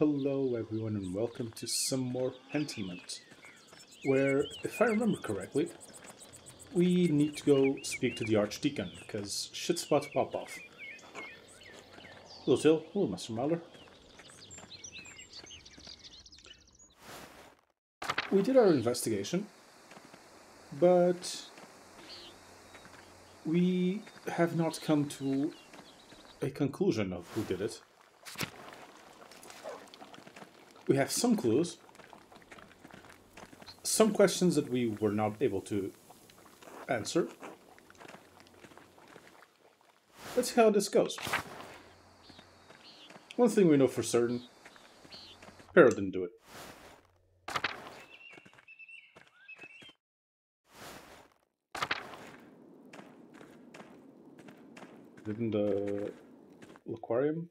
Hello everyone and welcome to some more Pentiment, where, if I remember correctly, we need to go speak to the Archdeacon, because shit's about to pop off. Hello Till, hello Master Mauler. We did our investigation, but we have not come to a conclusion of who did it. We have some clues, some questions that we were not able to answer. Let's see how this goes. One thing we know for certain, Pero didn't do it. Didn't the aquarium?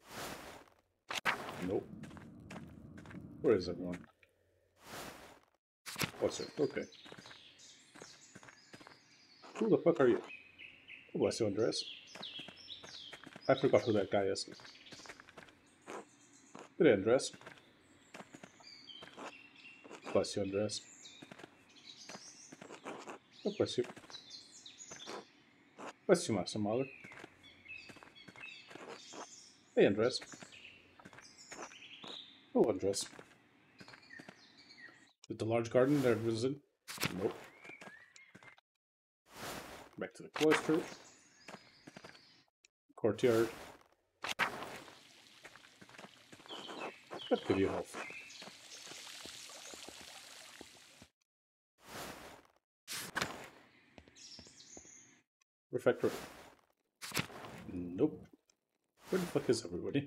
Nope. Where is everyone? What's it? Okay. Who the fuck are you? Oh, bless you, Andres. I forgot who that guy is. Good day, Andres. Bless you, Andres. Oh, bless you. Bless you, Master Mauler. Hey, Andres. Oh, Andres. Did the large garden there visit? Nope. Back to the cloister. Courtyard. That give you health. Refectory. Nope. Where the fuck is everybody?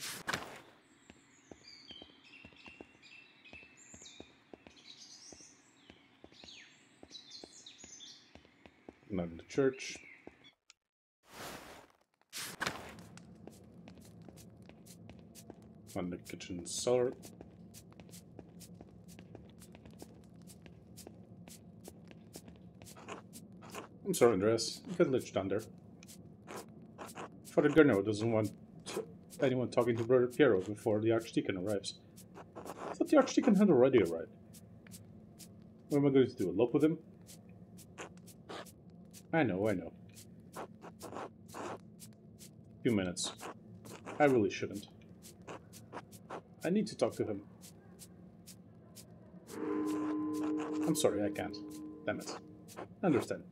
Not in the church. On the kitchen cellar. I'm sorry, Andreas. You got lich down there. Father Gurno doesn't want anyone talking to Brother Piero before the Archdeacon arrives. I thought the Archdeacon had already arrived. What am I going to do? Elope with him? I know. Few minutes. I really shouldn't. I need to talk to him. I'm sorry, I can't. Damn it. I understand.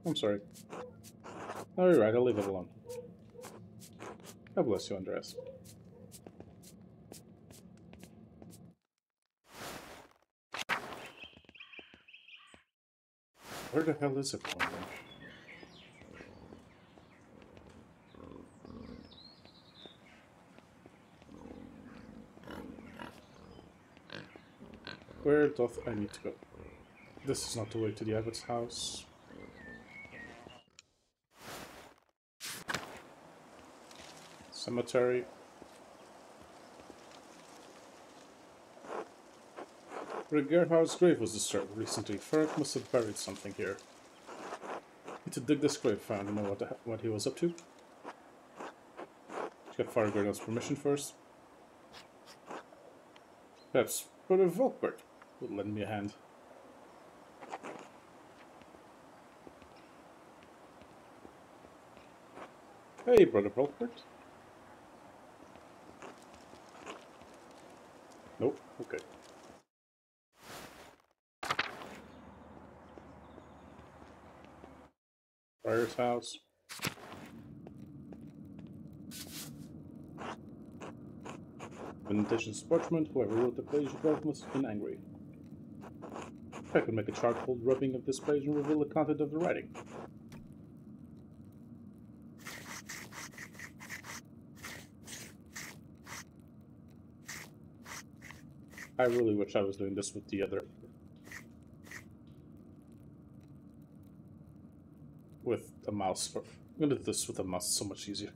I'm sorry. Oh, you're right, I'll leave it alone. God bless you, Andreas. Where the hell is everyone then? Where doth I need to go? This is not the way to the abbot's house. Cemetery. Where Gerhard's grave was disturbed recently. Ferret must have buried something here. Need to dig this grave found and know what he was up to. Get Father Gurno's permission first. Perhaps Brother Volkbert would lend me a hand. Hey, Brother Volkbert. Nope, okay. Friar's house. Vindication Judgement, whoever wrote the page above must have been angry. I could make a charcoal rubbing of this page and reveal the content of the writing. I really wish I was doing this with the other... with a mouse. I'm gonna do this with a mouse, it's so much easier.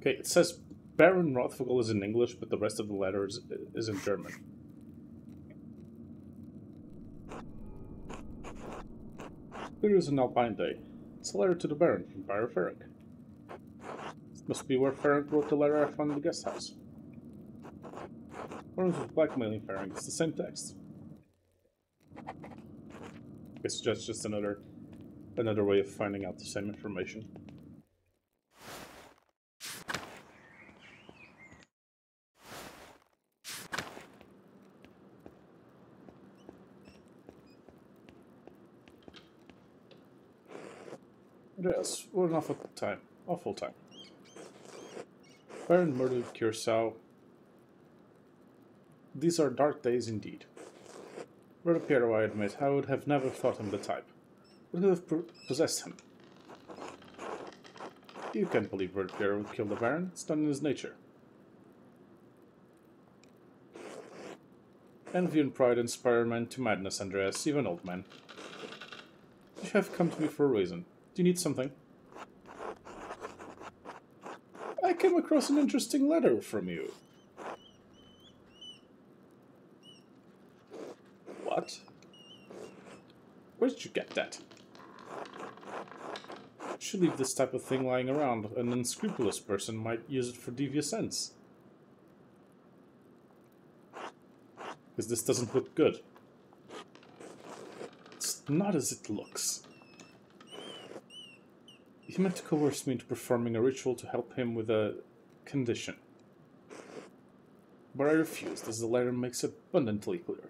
Okay, it says Baron Rothvogel is in English, but the rest of the letter is in German. It is an alpine day. It's a letter to the Baron from Baron Ferric. It must be where Ferric wrote the letter I found in the guest house. Burns was blackmailing Ferric. It's the same text. It's just another way of finding out the same information. Yes, what an awful time. Baron murdered Curacao. These are dark days indeed. Brother Piero, I admit, I would have never thought him the type. What could have possessed him? You can't believe Brother Piero would kill the Baron. It's not in his nature. Envy and pride inspire men to madness, Andreas, even old men. You have come to me for a reason. Do you need something? I came across an interesting letter from you. What? Where did you get that? You should leave this type of thing lying around. An unscrupulous person might use it for devious ends. Because this doesn't look good. It's not as it looks. He meant to coerce me into performing a ritual to help him with a condition. But I refused, as the letter makes abundantly clear.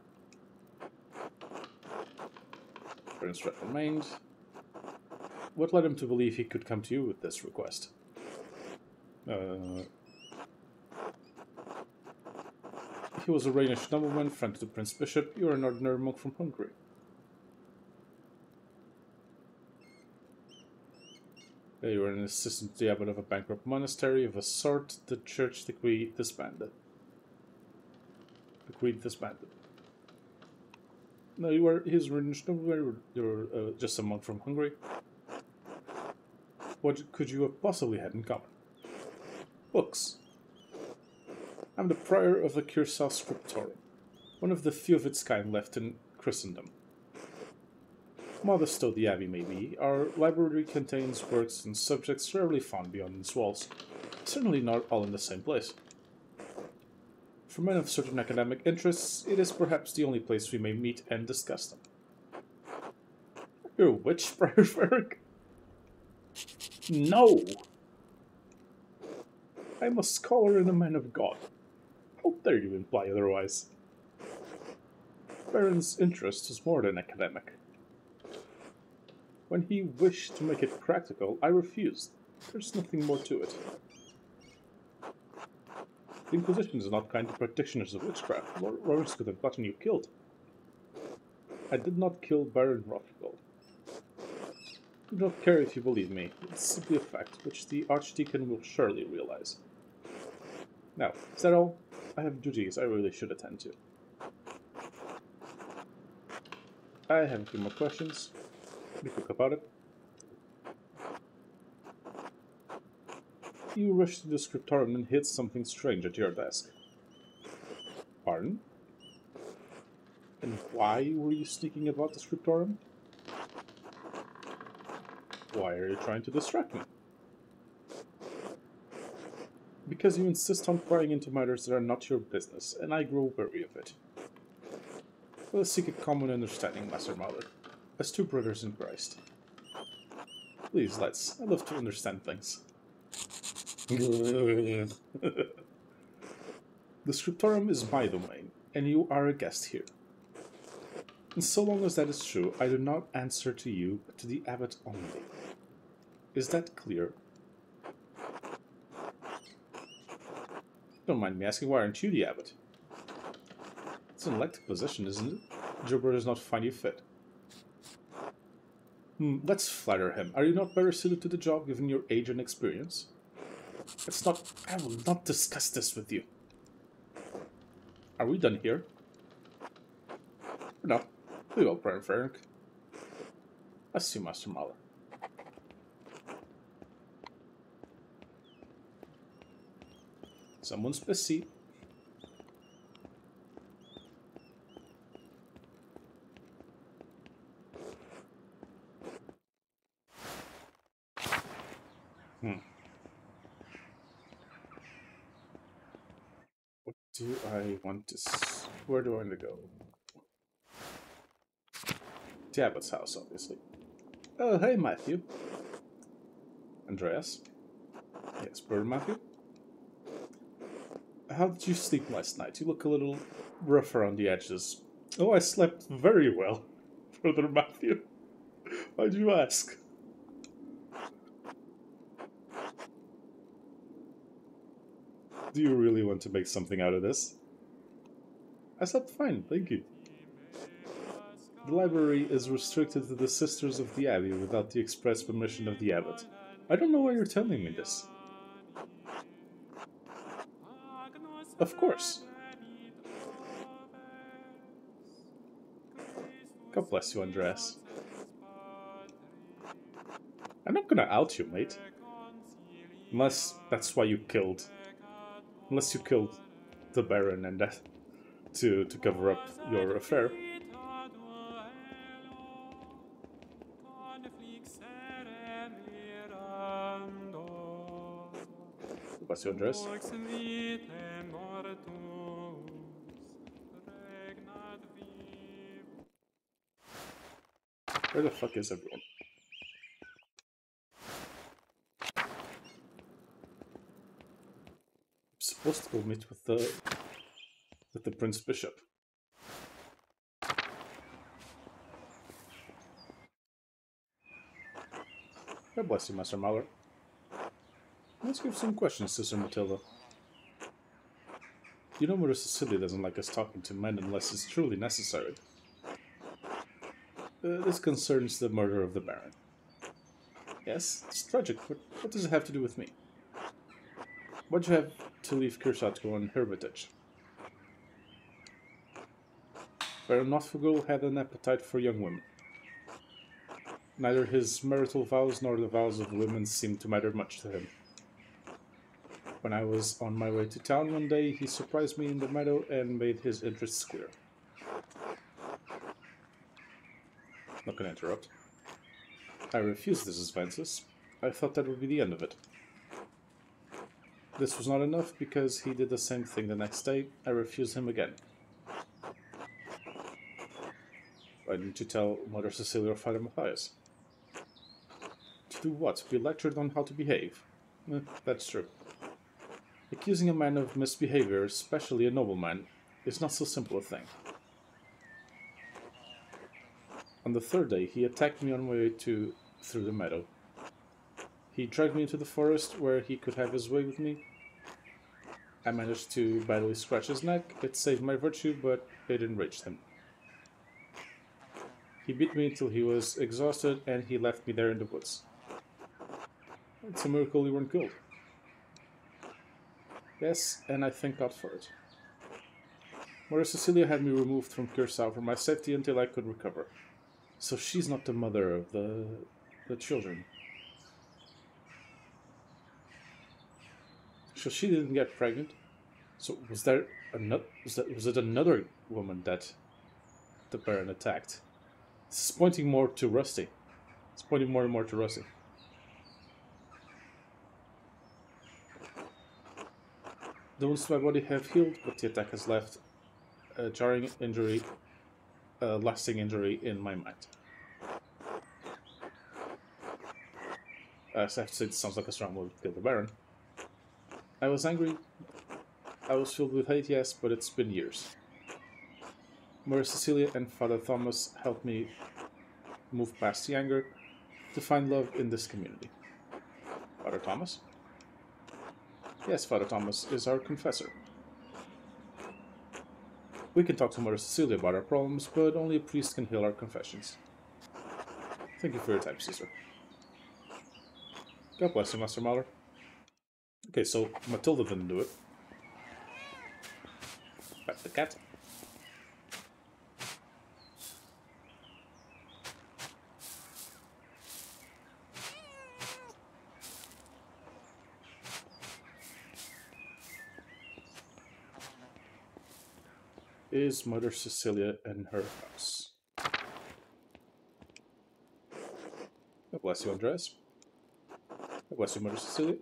Baron's threat remained. What led him to believe he could come to you with this request? He was a Rhenish nobleman, friend to the Prince Bishop. You are an ordinary monk from Hungary. You were an assistant to the abbot of a bankrupt monastery. Of a sort, the church decreed disbanded. No, you were his Rhenish nobleman. You were just a monk from Hungary. What could you have possibly had in common? Books. I'm the prior of the Curacao Scriptorium, one of the few of its kind left in Christendom. Modest though the abbey may be, our library contains works and subjects rarely found beyond its walls, certainly not all in the same place. For men of certain academic interests, it is perhaps the only place we may meet and discuss them. You're a witch, Friar Ferric? No! I'm a scholar and a man of God. How dare you imply otherwise? Baron's interest is more than academic. When he wished to make it practical, I refused. There's nothing more to it. The Inquisition is not kind to practitioners of witchcraft. Robbers could have gotten you killed. I did not kill Baron Rothgold. I do not care if you believe me. It's simply a fact, which the Archdeacon will surely realize. Now, is that all? I have duties I really should attend to. I have a few more questions. Be quick about it. You rushed to the scriptorium and hid something strange at your desk. Pardon? And why were you sneaking about the scriptorium? Why are you trying to distract me? Because you insist on prying into matters that are not your business, and I grow weary of it. Let us seek a common understanding, Master Mauler, as two brothers in Christ. Please, let's. I love to understand things. The scriptorium is my domain, and you are a guest here. And so long as that is true, I do not answer to you, but to the abbot only. Is that clear? Don't mind me asking, why aren't you the abbot? It's an elected position, isn't it? Jobber does not find you fit. Let's flatter him. Are you not better suited to the job, given your age and experience? I will not discuss this with you. Are we done here? No. We will, Baron Ferric. I see, Master Mahler. Someone's busy. Hmm. What do I want to... Where do I want to go? To Abbott's house, obviously. Oh, hey, Matthew. Andreas. Yes, brother Matthew. How did you sleep last night? You look a little rough around the edges. Oh, I slept very well, brother Matthew. Why'd you ask? Do you really want to make something out of this? I slept fine, thank you. The library is restricted to the Sisters of the Abbey without the express permission of the abbot. I don't know why you're telling me this. Of course. God bless you, Andreas. I'm not gonna out you, mate. Unless that's why you killed. Unless you killed the Baron and that to cover up your affair. Bless you, Andreas. Where the fuck is everyone? I'm supposed to go meet with the Prince Bishop. God bless you, Master Mahler. Let's give some questions, Sister Matilda. You know Mother Cecilia doesn't like us talking to men unless it's truly necessary. This concerns the murder of the Baron. Yes, it's tragic, but what does it have to do with me? Why'd you have to leave Kershaw to go on hermitage? Baron Notfogel had an appetite for young women. Neither his marital vows nor the vows of women seemed to matter much to him. When I was on my way to town one day, he surprised me in the meadow and made his interests clear. Not gonna interrupt. I refused these advances. I thought that would be the end of it. This was not enough because he did the same thing the next day. I refused him again. Why didn't you tell Mother Cecilia or Father Matthias? To do what? Be lectured on how to behave? That's true. Accusing a man of misbehavior, especially a nobleman, is not so simple a thing. On the third day, he attacked me on my way through the meadow. He dragged me into the forest where he could have his way with me. I managed to badly scratch his neck. It saved my virtue, but it enraged him. He beat me until he was exhausted, and he left me there in the woods. It's a miracle you weren't killed. Yes, and I thank God for it. Mother Cecilia had me removed from Curacao for my safety until I could recover. So she's not the mother of the children. So she didn't get pregnant. So was it another woman that the Baron attacked? This is pointing more to Rusty. It's pointing more and more to Rusty. The wounds to my body have healed, but the attack has left a jarring injury, a lasting injury in my mind. I have to say, it sounds like a strong move to kill the Baron. I was angry. I was filled with hate, yes, but it's been years. Mother Cecilia and Father Thomas helped me move past the anger to find love in this community. Father Thomas? Yes, Father Thomas is our confessor. We can talk to Mother Cecilia about our problems, but only a priest can heal our confessions. Thank you for your time, sister. God bless you, Master Mahler. Okay, so Matilda didn't do it. But the cat. Is Mother Cecilia in her house? God bless you, Andreas. Bless you, Mother Cecilia.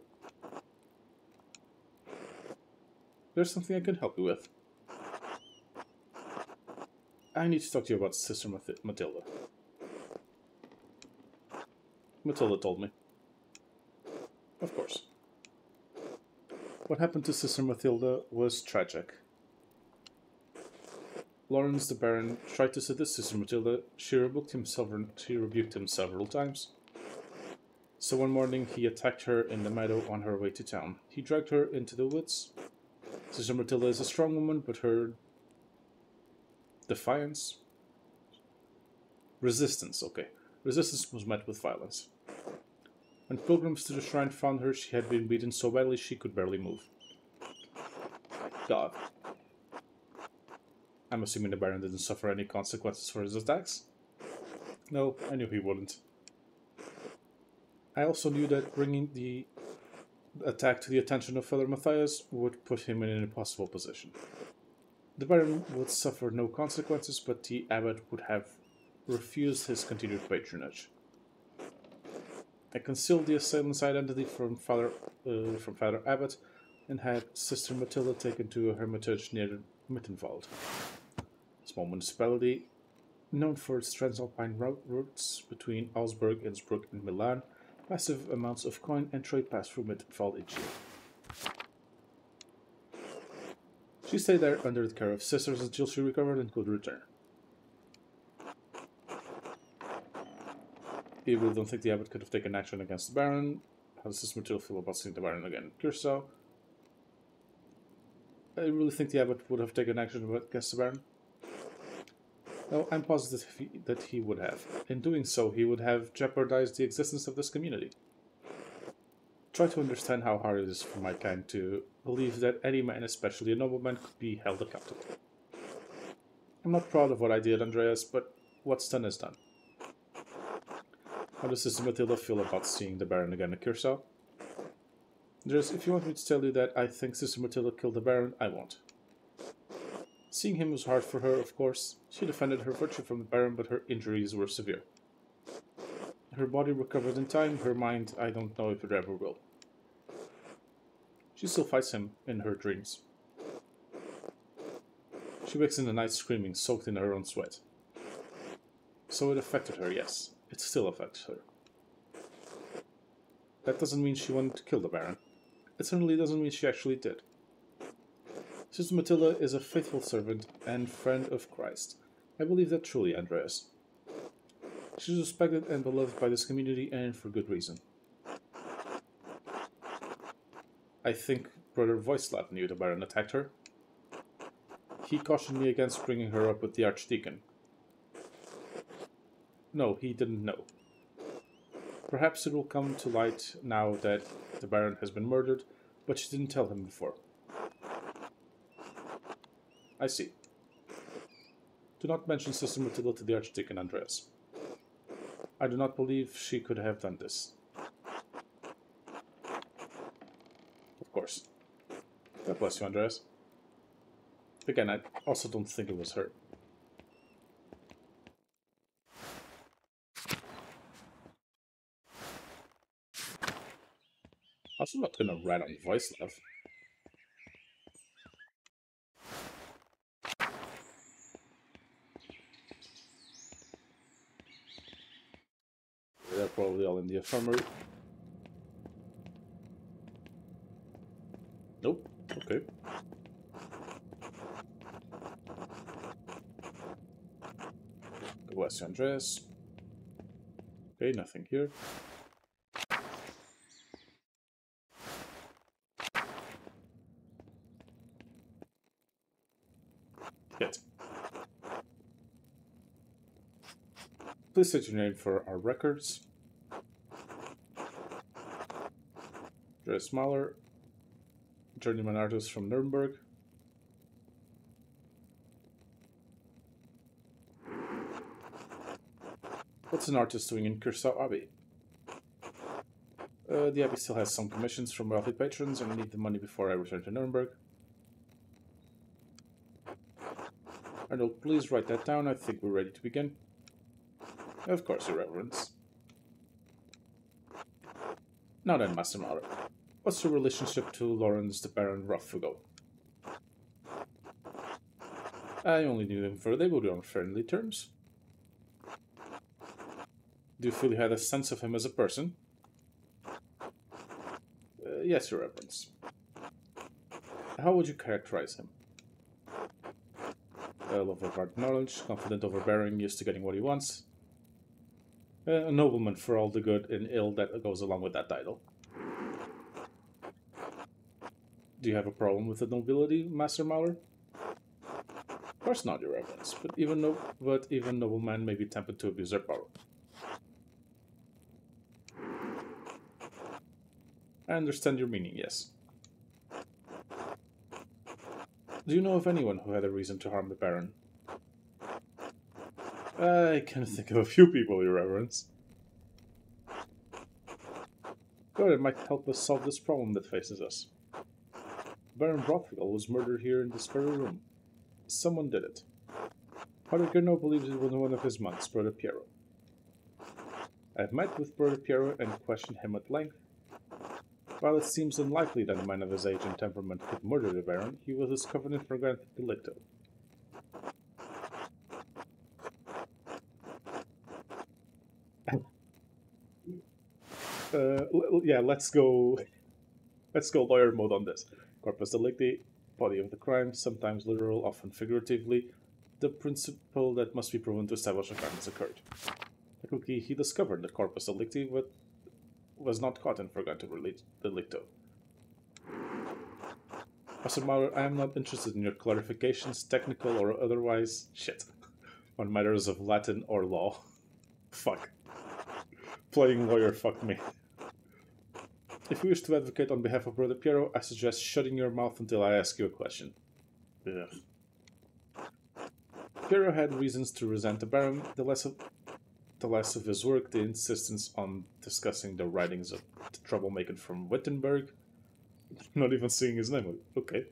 There's something I can help you with. I need to talk to you about Sister Matilda. Matilda told me. Of course. What happened to Sister Matilda was tragic. Lawrence the Baron tried to seduce Sister Matilda. She rebuked him several times. So one morning he attacked her in the meadow on her way to town. He dragged her into the woods. Sister Matilda is a strong woman, but her resistance was met with violence. When pilgrims to the shrine found her, she had been beaten so badly she could barely move. My God. I'm assuming the Baron didn't suffer any consequences for his attacks? No, I knew he wouldn't. I also knew that bringing the attack to the attention of Father Matthias would put him in an impossible position. The Baron would suffer no consequences, but the abbot would have refused his continued patronage. I concealed the assailant's identity from Father Abbot and had Sister Matilda taken to a hermitage near Mittenwald, a small municipality known for its transalpine routes between Augsburg, Innsbruck, and Milan. Massive amounts of coin and trade pass through Mittenwald each year. She stayed there under the care of sisters until she recovered and could return. You really don't think the abbot could have taken action against the Baron? How does Sister Matilda feel about seeing the Baron again in Curacao? I really think the abbot would have taken action against the Baron? No, I'm positive that he would have. In doing so, he would have jeopardized the existence of this community. Try to understand how hard it is for my kind to believe that any man, especially a nobleman, could be held accountable. I'm not proud of what I did, Andreas, but what's done is done. How does Sister Matilda feel about seeing the Baron again in Curacao? Andreas, if you want me to tell you that I think Sister Matilda killed the Baron, I won't. Seeing him was hard for her, of course. She defended her virtue from the Baron, but her injuries were severe. Her body recovered in time, her mind, I don't know if it ever will. She still fights him in her dreams. She wakes in the night screaming, soaked in her own sweat. So it affected her, yes. It still affects her. That doesn't mean she wanted to kill the Baron. It certainly doesn't mean she actually did. Sister Matilda is a faithful servant and friend of Christ. I believe that truly, Andreas. She is respected and beloved by this community, and for good reason. I think Brother Voislav knew the Baron attacked her. He cautioned me against bringing her up with the Archdeacon. No, he didn't know. Perhaps it will come to light now that the Baron has been murdered, but she didn't tell him before. I see. Do not mention Sister Matilda to the Archdeacon, Andreas. I do not believe she could have done this. Of course. God bless you, Andreas. Again, I also don't think it was her. Also not gonna rat on Voislav. They're probably all in the infirmary. Nope. Okay. God bless you, Andreas. Okay, nothing here. Yet. Please state your name for our records. Andreas Mahler, journeyman artist from Nuremberg. What's an artist doing in Curacao Abbey? The Abbey still has some commissions from wealthy patrons, and I need the money before I return to Nuremberg. Arnold, please write that down. I think we're ready to begin. Of course, Your Reverence. Now then, Master Mahler, what's your relationship to Lawrence the Baron Rothfugle? I only knew him for a day, but we were on friendly terms. Do you feel you had a sense of him as a person? Yes, Your Reverence. How would you characterize him? A love of hard knowledge, confident, overbearing, used to getting what he wants. A nobleman for all the good and ill that goes along with that title. Do you have a problem with the nobility, Master Mahler? Of course not, Your Reverence, but even noblemen may be tempted to abuse their power. I understand your meaning, yes. Do you know of anyone who had a reason to harm the Baron? I can think of a few people, Your Reverence. Good, it might help us solve this problem that faces us. Baron Rothfugle was murdered here in this very room. Someone did it. Father Gernot believes it was one of his monks, Brother Piero. I have met with Brother Piero and questioned him at length. While it seems unlikely that a man of his age and temperament could murder the Baron, he was discovered in flagrante delicto. Yeah, let's go lawyer mode on this. Corpus delicti, body of the crime, sometimes literal, often figuratively, the principle that must be proven to establish a crime has occurred. Technically, he discovered the corpus delicti, but was not caught in flagrante delicto. Master Mahler, I am not interested in your clarifications, technical or otherwise, on matters of Latin or law. Fuck. Playing lawyer fucked me. If you wish to advocate on behalf of Brother Piero, I suggest shutting your mouth until I ask you a question. Ugh. Piero had reasons to resent the Baron, the less of his work, the insistence on discussing the writings of the troublemaker from Wittenberg. Not even seeing his name, okay.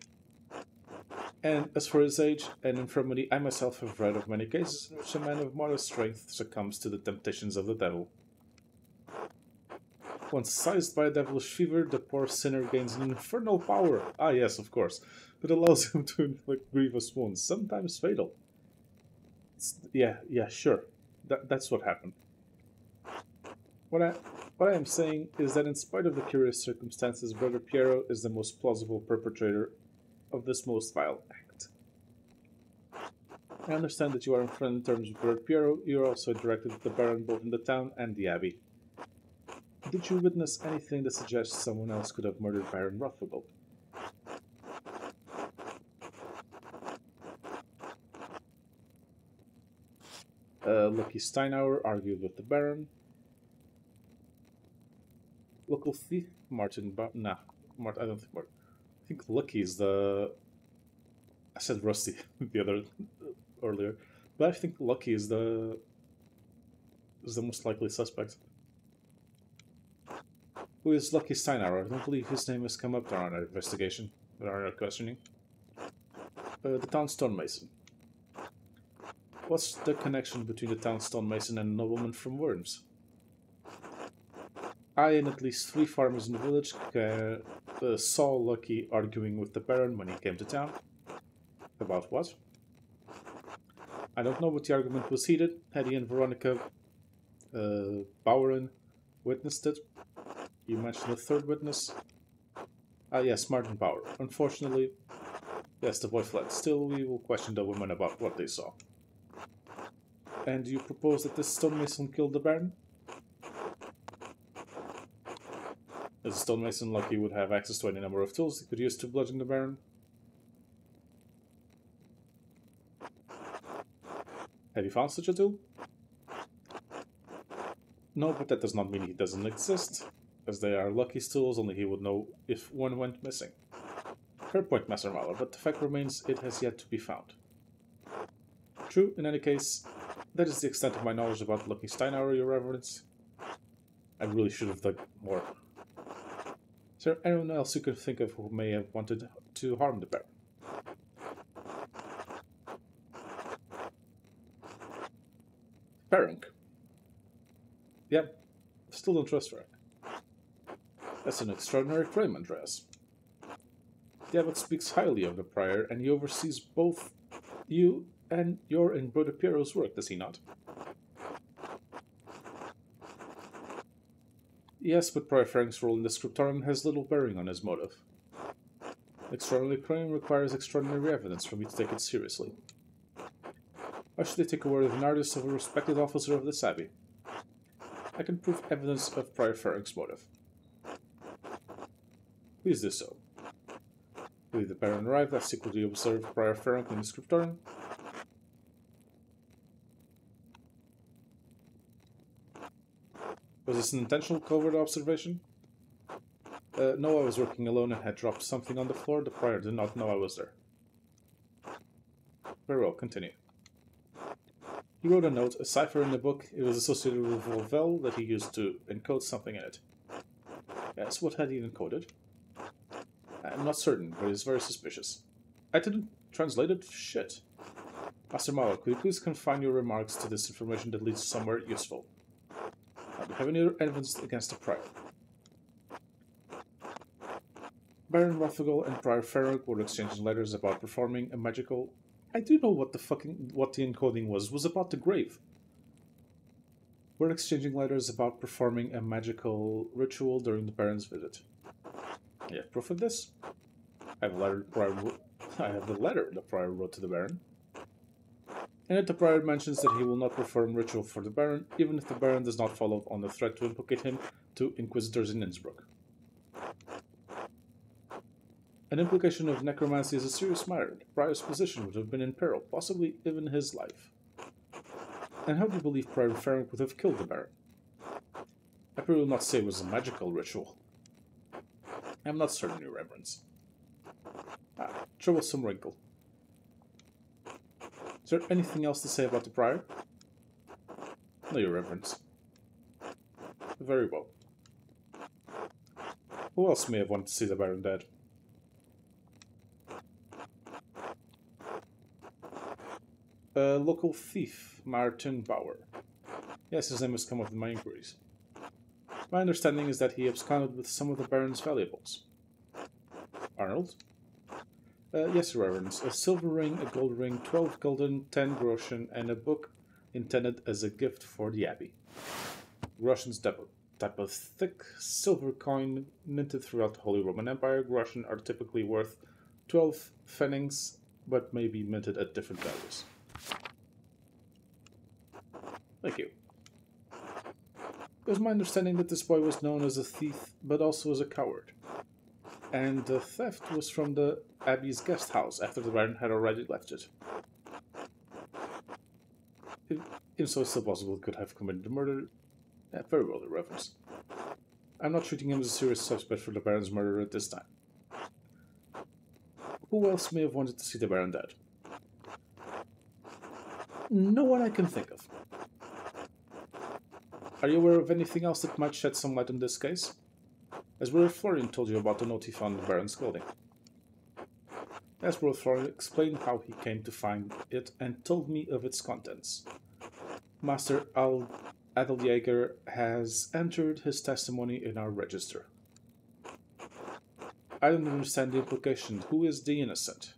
And as for his age and infirmity, I myself have read of many cases in which a man of modest strength succumbs to the temptations of the devil. Once seized by a devilish fever, the poor sinner gains an infernal power. Ah, yes, of course. That allows him to inflict grievous wounds, sometimes fatal. Yeah, sure. That's what happened. What I am saying is that in spite of the curious circumstances, Brother Piero is the most plausible perpetrator of this most vile act. I understand that you are on friendly terms with Brother Piero. You are also interacted with the Baron both in the town and the Abbey. Did you witness anything that suggests someone else could have murdered Baron Rothfugle? Lucky Steinauer argued with the Baron. Local thief Martin I don't think Martin. I think Lucky is the... I said Rusty the other earlier, but I think Lucky is the most likely suspect. Who is Lucky Steinauer? I don't believe his name has come up during our investigation, during our questioning. The town stonemason. What's the connection between the town stonemason and a nobleman from Worms? I and at least 3 farmers in the village saw Lucky arguing with the Baron when he came to town. About what? I don't know, but the argument was heated. Hetty and Veronica Boweren witnessed it. You mentioned a third witness? Ah, yes, Martin Bauer. Unfortunately, yes, the boy fled. Still, we will question the women about what they saw. And you propose that this stonemason killed the Baron? As a stonemason, Lucky would have access to any number of tools he could use to bludgeon the Baron. Have you found such a tool? No, but that does not mean he doesn't exist. As they are Lucky's tools, only he would know if one went missing. Fair point, Master Mahler, but the fact remains it has yet to be found. True, in any case, that is the extent of my knowledge about Lucky Steinauer, Your Reverence. I really should have dug more. Is there anyone else you can think of who may have wanted to harm the Baron? Ferenc. Yep, still don't trust Ferenc. That's an extraordinary claim, Andreas. The abbot speaks highly of the prior, and he oversees both you and your and Brother Piero's work, does he not? Yes, but Prior Frank's role in the scriptorium has little bearing on his motive. Extraordinary claim requires extraordinary evidence for me to take it seriously. Why should I take a word of an artist of a respected officer of this abbey? I can prove evidence of Prior Frank's motive. Please do so. Believe the Baron arrived, I secretly observed Prior Frank in the scriptorium. Was this an intentional covert observation? No, I was working alone and had dropped something on the floor. The prior did not know I was there. Very well, continue. He wrote a note, a cipher in the book. It was associated with Volvel that he used to encode something in it. Yes, what had he encoded? I'm not certain, but it's very suspicious. I didn't translate it? Shit. Master Malo, could you please confine your remarks to this information that leads somewhere useful? Do you have any evidence against the prior? Baron Rothagel and Prior Ferric were exchanging letters about performing a magical... I do know what the encoding was about the grave. We're exchanging letters about performing a magical ritual during the Baron's visit. You have proof of this? I have the letter the Prior wrote to the Baron. In it, the Prior mentions that he will not perform ritual for the Baron, even if the Baron does not follow on the threat to implicate him to Inquisitors in Innsbruck. An implication of necromancy is a serious matter. The Prior's position would have been in peril, possibly even his life. And how do you believe Prior Ferric would have killed the Baron? I will not say it was a magical ritual. I am not certain, Your Reverence. Troublesome wrinkle. Is there anything else to say about the Prior? No, Your Reverence. Very well. Who else may have wanted to see the Baron dead? A local thief, Martin Bauer. Yes, his name has come up in my inquiries. My understanding is that he absconded with some of the Baron's valuables. Arnold? Yes, Your Reverence. A silver ring, a gold ring, 12 gulden, 10 groschen, and a book intended as a gift for the Abbey. Groschen's type of thick silver coin minted throughout the Holy Roman Empire. Groschen are typically worth 12 pfennigs, but may be minted at different values. Thank you. It was my understanding that this boy was known as a thief, but also as a coward. And the theft was from the Abbey's guest house after the Baron had already left it. If so, it's still possible he could have committed the murder. Very well, Your Reverence. I'm not treating him as a serious suspect for the Baron's murder at this time. Who else may have wanted to see the Baron dead? No one I can think of. Are you aware of anything else that might shed some light on this case? As Brother Florian told you about the note he found in the Baron's clothing. As Brother Florian explained how he came to find it and told me of its contents. Master Adeljäger has entered his testimony in our register. I don't understand the implication. Who is the innocent?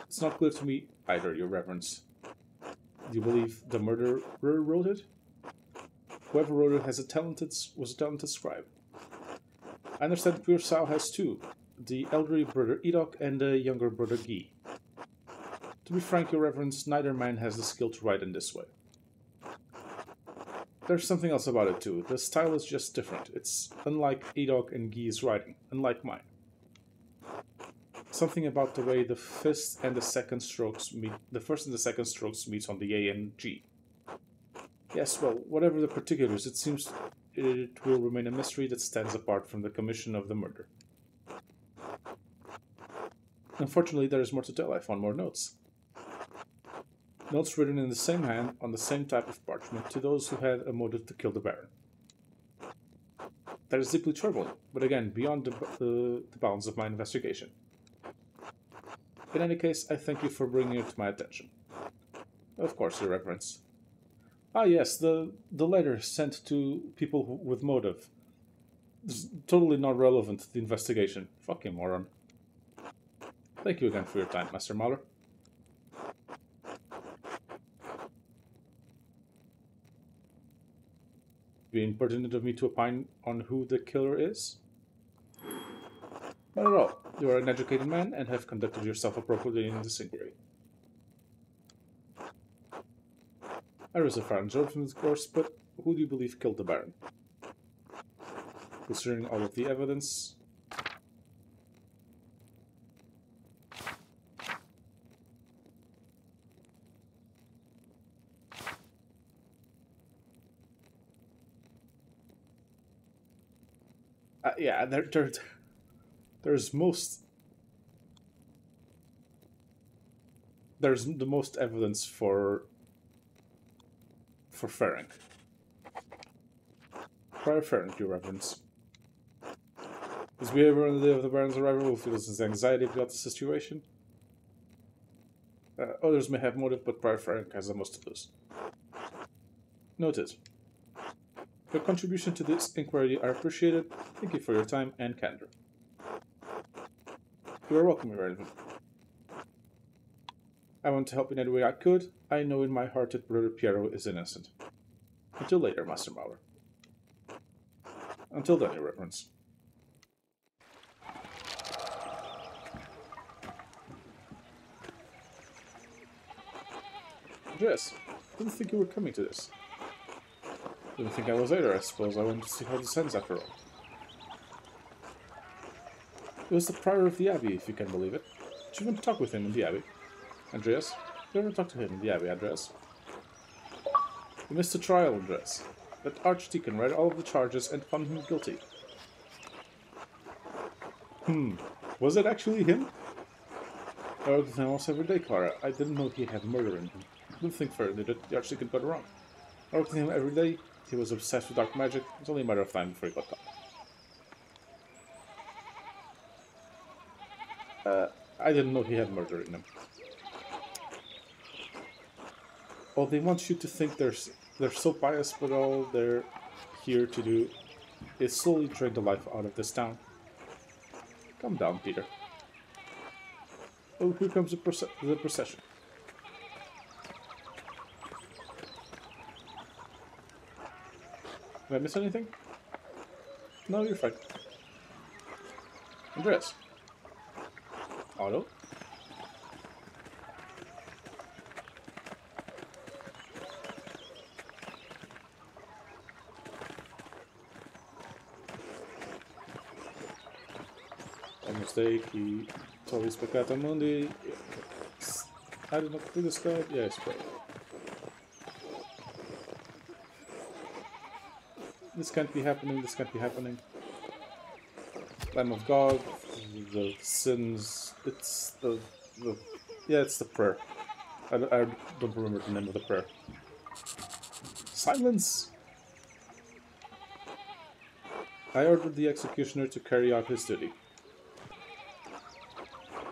It's not clear to me either, Your Reverence. Do you believe the murderer wrote it? Whoever wrote it was a talented scribe. I understand Pursau has two, the elderly brother Edok and the younger brother Guy. To be frank, Your Reverence, neither man has the skill to write in this way. There's something else about it too. The style is just different. It's unlike Edok and Guy's writing, unlike mine. Something about the way the first and the second strokes meet on the A and G. Yes, well, whatever the particulars, it seems it will remain a mystery that stands apart from the commission of the murder. Unfortunately, there is more to tell. I found more notes. Notes written in the same hand, on the same type of parchment, to those who had a motive to kill the Baron. That is deeply troubling, but again, beyond the bounds of my investigation. In any case, I thank you for bringing it to my attention. Of course, Your Reverence. Ah yes, the letter sent to people with motive. It's totally not relevant to the investigation. Fucking moron. Thank you again for your time, Master Mahler. Being pertinent of me to opine on who the killer is? Not at all. You are an educated man and have conducted yourself appropriately in this inquiry. I reserve final judgment, of course, but who do you believe killed the Baron? Considering all of the evidence... yeah, there's the most evidence for Ferenc. Prior Ferenc, Your Reverence. His behavior on the day of the Baron's arrival reveals his anxiety about the situation. Others may have motive, but Prior Ferenc has the most to lose. Noted. Your contribution to this inquiry are appreciated. Thank you for your time and candor. You are welcome, Your Reverence. I want to help in any way I could. I know in my heart that Brother Piero is innocent. Until later, Master Mauer. Until then, Your Reverence. Yes, didn't think you were coming to this. Didn't think I was either, I suppose. I wanted to see how this ends after all. It was the prior of the Abbey, if you can believe it. Did you want to talk with him in the Abbey? Andreas? You ever talk to him in the Abbey, Andreas? You missed the trial, Andreas. That Archdeacon read all of the charges and found him guilty. Was it actually him? I worked with him almost every day, Clara. I didn't know he had murder in him. Don't think further that the Archdeacon got it wrong. I worked with him every day. He was obsessed with dark magic. It was only a matter of time before he got caught. I didn't know he had murder in him. Oh, they want you to think they're so biased, but all they're here to do is slowly drain the life out of this town. Calm down, Peter. Oh, here comes the procession. Did I miss anything? No, you're fine. Andreas. Otto? A mistake, he totally peccata mundi. I don't know who this guy. Yes, but this can't be happening, this can't be happening. Lamb of God, the sins, it's it's the prayer. I don't remember the name of the prayer. Silence! I ordered the executioner to carry out his duty.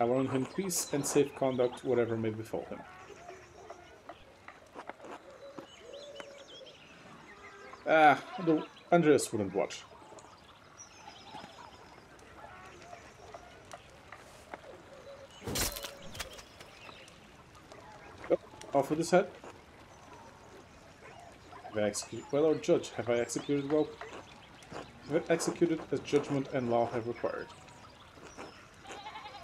I warn him peace and safe conduct, whatever may befall him. Andreas wouldn't watch. Oh, off with his head. Well, Lord Judge, have I executed well? Have I executed as judgment and law have required?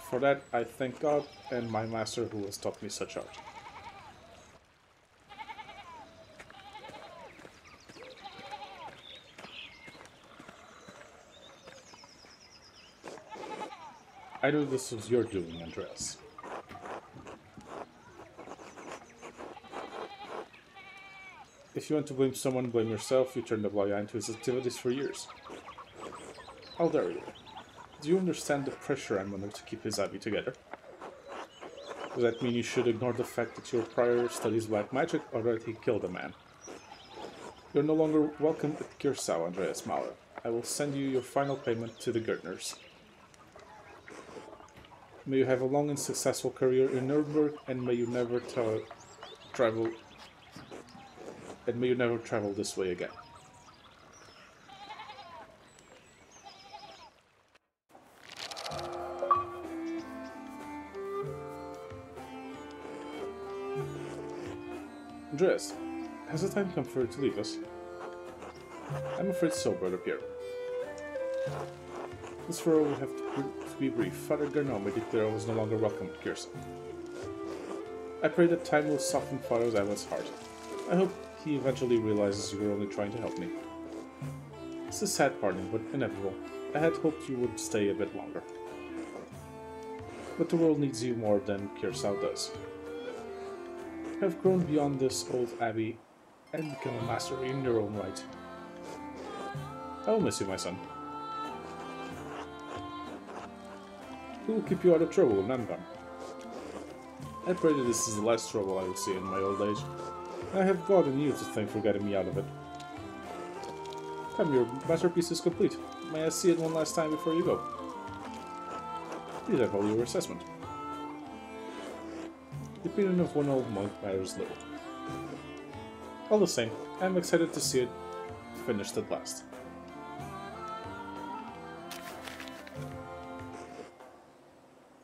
For that, I thank God and my master who has taught me such art. I know this was your doing, Andreas. If you want to blame someone, blame yourself. You turned a blind eye to his activities for years. How dare you? Do you understand the pressure I'm under to keep his abbey together? Does that mean you should ignore the fact that your prior studies black magic or that he killed a man? You're no longer welcome at Kirsau, Andreas Mahler. I will send you your final payment to the Gärtners. May you have a long and successful career in Nuremberg, and may you never travel this way again. Andreas, has the time come for you to leave us? I'm afraid so, Brother Pierre. This farewell will have to be brief. Father Garneau may declare I was no longer welcome at Kyrsa. I pray that time will soften Father Ivan's heart. I hope he eventually realizes you were only trying to help me. It's a sad parting, but inevitable. I had hoped you would stay a bit longer. But the world needs you more than Kyrsa does. You have grown beyond this old abbey and become a master in your own right. I will miss you, my son. Who will keep you out of trouble when I'm gone? I pray that this is the last trouble I will see in my old age. I have God and you to thank for getting me out of it. Come, your masterpiece is complete. May I see it one last time before you go? Please have all your assessment. The opinion of one old monk matters little. All the same, I am excited to see it finished at last.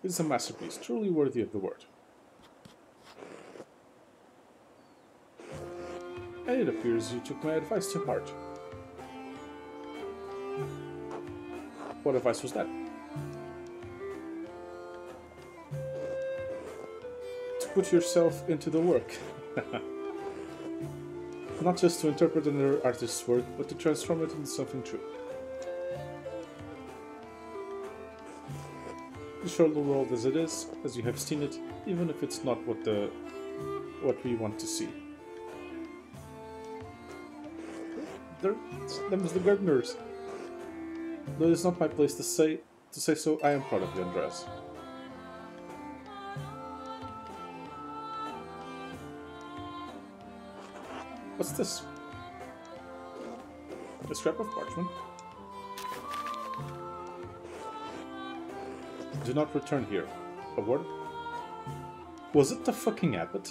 It is a masterpiece, truly worthy of the word. And it appears you took my advice to heart. What advice was that? To put yourself into the work. Not just to interpret another artist's work, but to transform it into something true. To show the world as it is, as you have seen it, even if it's not what we want to see. Them's the gardeners. Though it is not my place to say so, I am proud of you, Andreas. What's this? A scrap of parchment? Do not return here. A word? Was it the fucking abbot?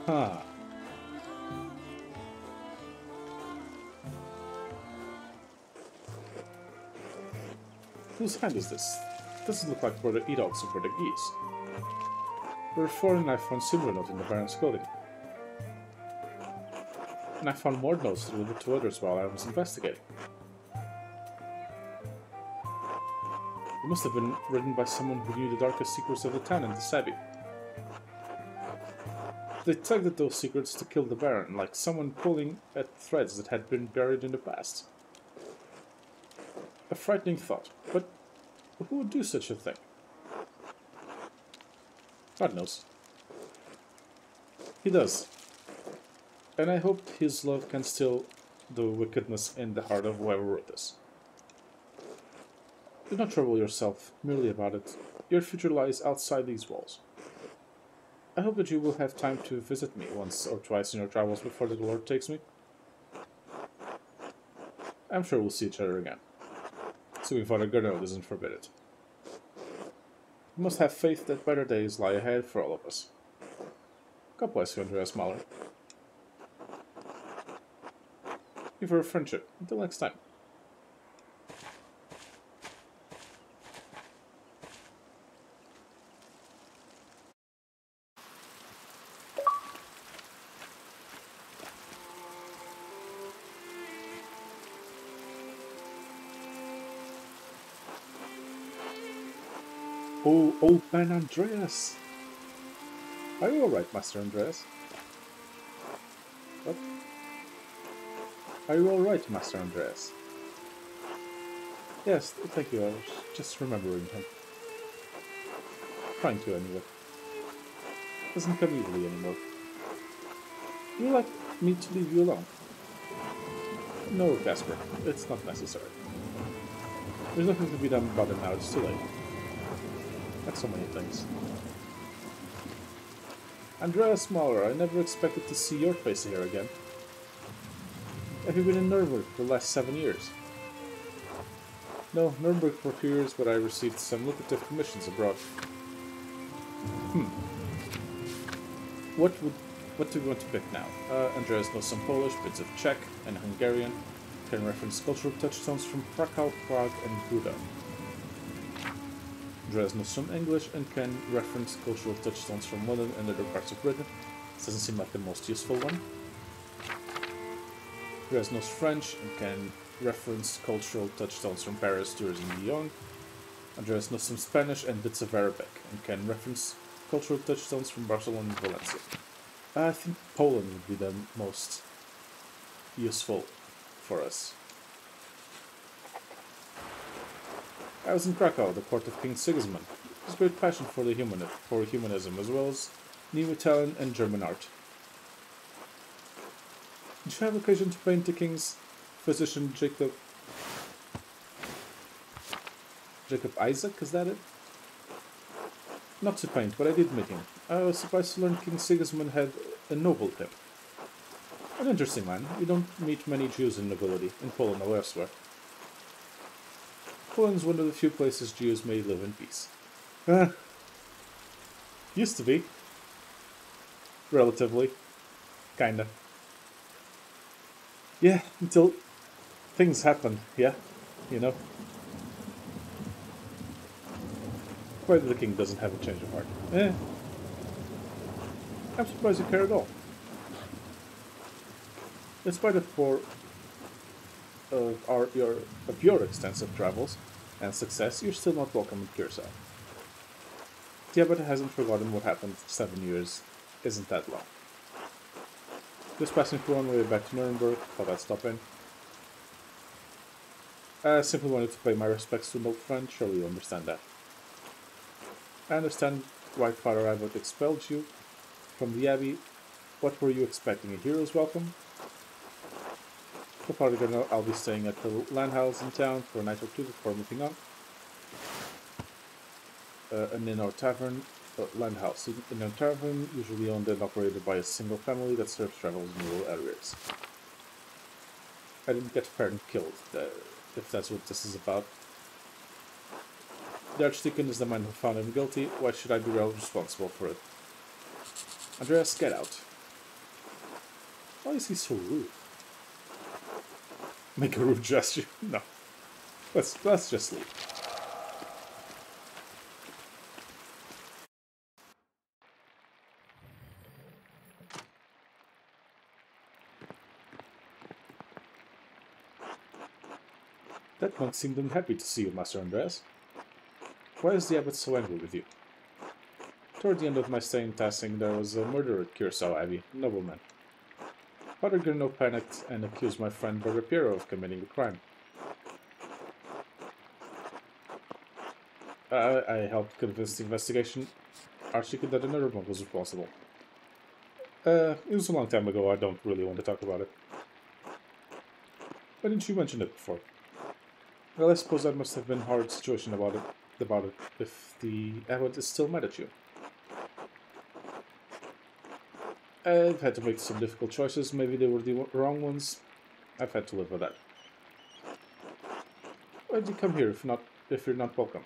Huh. Whose hand is this? It doesn't look like Brother Edal's or Brother Geese. There were four and I found similar note in the Baron's clothing. And I found more notes delivered to others while I was investigating. They must have been written by someone who knew the darkest secrets of the town and the Abbey. They tugged at those secrets to kill the Baron, like someone pulling at threads that had been buried in the past. A frightening thought, but who would do such a thing? God knows. He does. And I hope his love can still the wickedness in the heart of whoever wrote this. Do not trouble yourself merely about it. Your future lies outside these walls. I hope that you will have time to visit me once or twice in your travels before the Lord takes me. I'm sure we'll see each other again. Assuming Father Garneau doesn't forbid it. We must have faith that better days lie ahead for all of us. God bless you, Andreas Mahler. Thank you for your friendship. Until next time. Oh, old man Andreas! Are you alright, Master Andreas? What? Are you alright, Master Andreas? Yes, thank you, I was just remembering him. Trying to, anyway. Doesn't come easily anymore. Would you like me to leave you alone? No, Casper, it's not necessary. There's nothing to be done about it now, it's too late. That's so many things. Andreas Mahler, I never expected to see your face here again. Have you been in Nuremberg for the last 7 years? No, Nuremberg for a few years, but I received some lucrative commissions abroad. What do we want to pick now? Andreas knows some Polish, bits of Czech and Hungarian, can reference cultural touchstones from Krakow, Prague and Buda. Andreas knows some English and can reference cultural touchstones from London and other parts of Britain. This doesn't seem like the most useful one. Andreas knows French and can reference cultural touchstones from Paris, Tours, and Lyon. Andreas knows some Spanish and bits of Arabic and can reference cultural touchstones from Barcelona and Valencia. I think Poland would be the most useful for us. I was in Krakow, the court of King Sigismund. His great passion for humanism, as well as new Italian and German art. Did you have occasion to paint the king's physician Jacob Isaac? Is that it? Not to paint, but I did meet him. I was surprised to learn King Sigismund had ennobled him. An interesting man. You don't meet many Jews in nobility, in Poland or elsewhere. Poland is one of the few places Jews may live in peace. Used to be. Relatively. Kinda. Yeah, until things happen, yeah? You know? Whether the king doesn't have a change of heart. I'm surprised you care at all. In spite of your extensive travels and success, you're still not welcome in Curacao. Yeah, but hasn't forgotten what happened 7 years. Isn't that long? Just passing through on my way back to Nuremberg, thought I'd stop in. I simply wanted to pay my respects to an old friend, surely you understand that. I understand why Father Abbot expelled you from the Abbey. What were you expecting, a hero's welcome? So far, I'll be staying at the land house in town for a night or two before moving on. An inn or tavern, land house. Inn or tavern, usually owned and operated by a single family that serves travels in rural areas. I didn't get a parent killed, if that's what this is about. The Archdeacon is the man who found him guilty. Why should I be held responsible for it? Andreas, get out. Why is he so rude? Make a rude gesture? No. Let's just leave. That monk seemed unhappy to see you, Master Andreas. Why is the abbot so angry with you? Toward the end of my stay in Tassing, there was a murder at Curacao Abbey, a nobleman. Father Gurno panicked and accused my friend Brother Piero of committing the crime. I helped convince the investigation. Archdeacon that another monk was responsible. It was a long time ago, I don't really want to talk about it. Why didn't you mention it before? Well, I suppose that must have been a hard situation about it if the abbot is still mad at you. I've had to make some difficult choices. Maybe they were the wrong ones. I've had to live with that. Why did you come here if you're not welcome?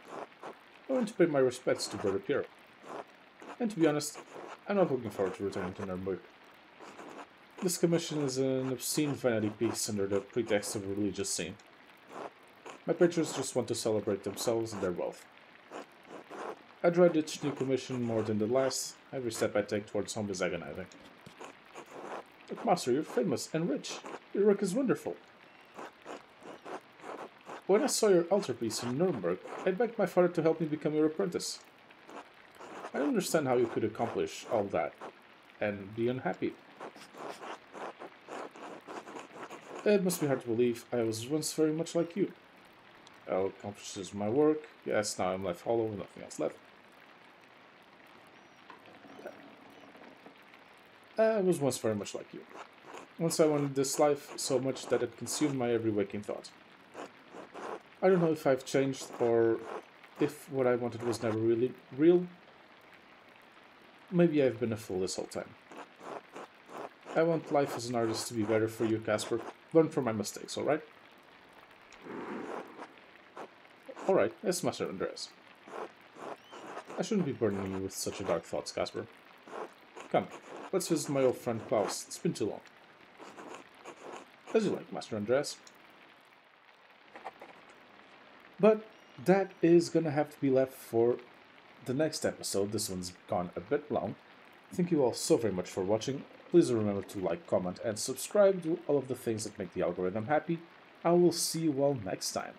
I want to pay my respects to Brother Piero. And to be honest, I'm not looking forward to returning to Nuremberg. This commission is an obscene vanity piece under the pretext of a religious scene. My patrons just want to celebrate themselves and their wealth. I dread each new commission more than the last. Every step I take towards home is agonizing. But Master, you're famous and rich. Your work is wonderful. When I saw your altarpiece in Nuremberg, I begged my father to help me become your apprentice. I don't understand how you could accomplish all that and be unhappy. It must be hard to believe I was once very much like you. I accomplished my work. Yes, now I'm left hollow with nothing else left. I was once very much like you. Once I wanted this life so much that it consumed my every waking thought. I don't know if I've changed or if what I wanted was never really real. Maybe I've been a fool this whole time. I want life as an artist to be better for you, Casper. Learn from my mistakes, alright? Alright, yes, Master Andreas. I shouldn't be burdening you with such dark thoughts, Casper. Come, let's visit my old friend Klaus. It's been too long. As you like, Master Andreas. But that is gonna have to be left for the next episode. This one's gone a bit long. Thank you all so very much for watching. Please remember to like, comment, and subscribe to all of the things that make the algorithm happy. I will see you all next time.